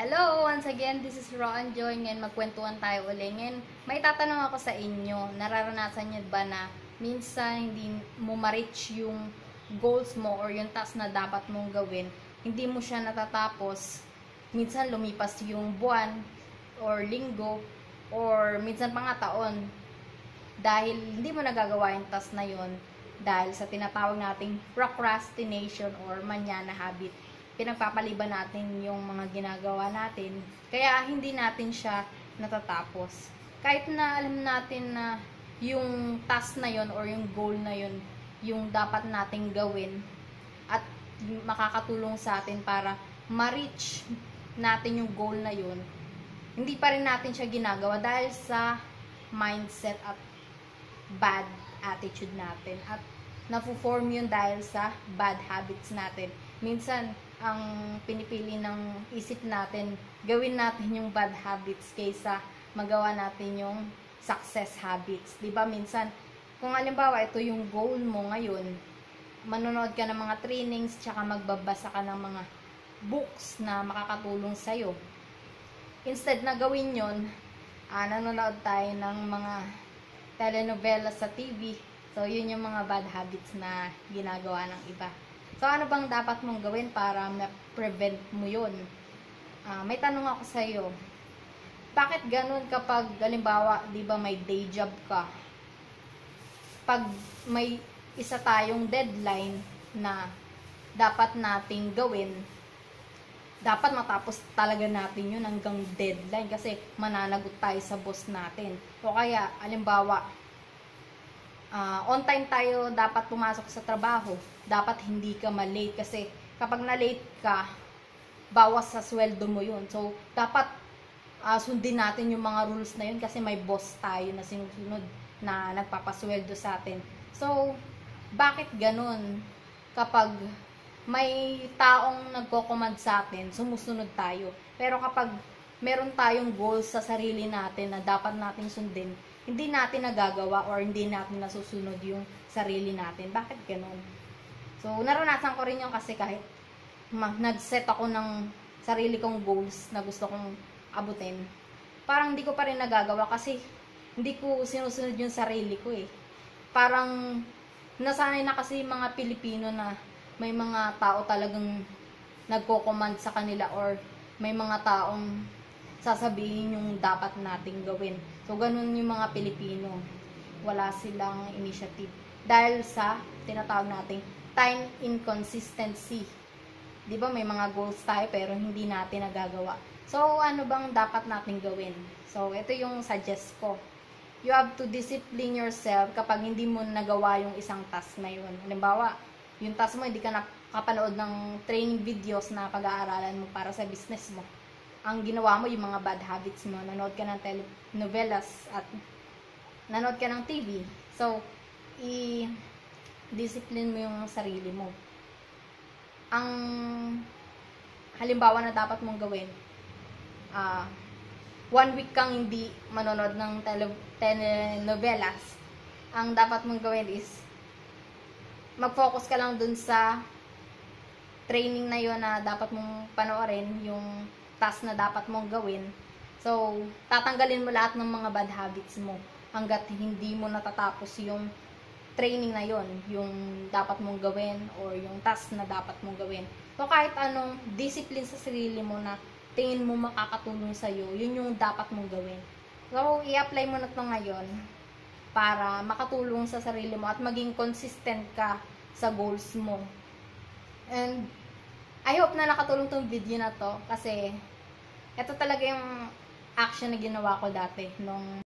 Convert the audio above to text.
Hello! Once again, this is Roan Joy. Ngayon magkwentuhan tayo ulit. Ngayon, may tatanong ako sa inyo. Nararanasan niyo ba na minsan hindi mo ma-reach yung goals mo or yung task na dapat mong gawin? Hindi mo siya natatapos. Minsan lumipas yung buwan or linggo or minsan pa nga taon. Dahil hindi mo nagagawa yung task na yun dahil sa tinatawag nating procrastination or manyana habit. Pinagpapaliban natin yung mga ginagawa natin, kaya hindi natin siya natatapos. Kahit na alam natin na yung task na yon or yung goal na yon yung dapat nating gawin at makakatulong sa atin para ma-reach natin yung goal na yon, hindi pa rin natin siya ginagawa dahil sa mindset at bad attitude natin at napo-form yun dahil sa bad habits natin. Minsan ang pinipili ng isip natin, gawin natin yung bad habits kaysa magawa natin yung success habits. 'Di ba? Minsan, kung halimbawa ito yung goal mo ngayon, manonood ka ng mga trainings, tsaka magbabasa ka ng mga books na makakatulong sa'yo. Instead na gawin yon, nanonood tayo ng mga telenovela sa TV. So, yun yung mga bad habits na ginagawa ng iba. So, ano bang dapat mong gawin para ma-prevent mo yun? May tanong ako sa iyo. Bakit ganun kapag, halimbawa, di ba may day job ka? Pag may isa tayong deadline na dapat nating gawin, dapat matapos talaga natin yun hanggang deadline kasi mananagot tayo sa boss natin. O kaya, halimbawa, on time tayo dapat pumasok sa trabaho. Dapat hindi ka ma-late kasi kapag na-late ka, bawas sa sweldo mo yun. So, dapat sundin natin yung mga rules na yun kasi may boss tayo na sinusunod na nagpapasweldo sa atin. So, bakit ganun? Kapag may taong nagko-command sa atin, sumusunod tayo. Pero kapag meron tayong goals sa sarili natin na dapat nating sundin, hindi natin nagagawa or hindi natin nasusunod yung sarili natin. Bakit ganun? So, naranasan ko rin yung kasi kahit nag-set ako ng sarili kong goals na gusto kong abutin, parang hindi ko pa rin nagagawa kasi hindi ko sinusunod yung sarili ko eh. Parang nasanay na kasi mga Pilipino na may mga tao talagang nagko-command sa kanila or may mga taong sasabihin yung dapat nating gawin. So, ganun yung mga Pilipino. Wala silang initiative. Dahil sa tinatawag nating time inconsistency. Di ba may mga goals tayo pero hindi natin nagagawa. So, ano bang dapat nating gawin? So, ito yung suggest ko. You have to discipline yourself kapag hindi mo nagawa yung isang task na yun. Halimbawa, yung task mo, hindi ka nakapanood ng training videos na pag-aaralan mo para sa business mo. Ang ginawa mo, yung mga bad habits mo. Nanood ka ng telenovelas at nanood ka ng TV. So, discipline mo yung sarili mo. Ang halimbawa na dapat mong gawin, 1 week kang hindi manonood ng telenovelas. Ang dapat mong gawin is mag-focus ka lang dun sa training na yun na dapat mong panoorin, yung task na dapat mong gawin. So, tatanggalin mo lahat ng mga bad habits mo hanggat hindi mo natatapos yung training na yon, yung dapat mong gawin or yung task na dapat mong gawin. So, kahit anong discipline sa sarili mo na tingin mo makakatulong sa'yo, yun yung dapat mong gawin. So, i-apply mo na ito ngayon para makatulong sa sarili mo at maging consistent ka sa goals mo. And, I hope na nakatulong tong video na to kasi ito talaga yung action na ginawa ko dati nung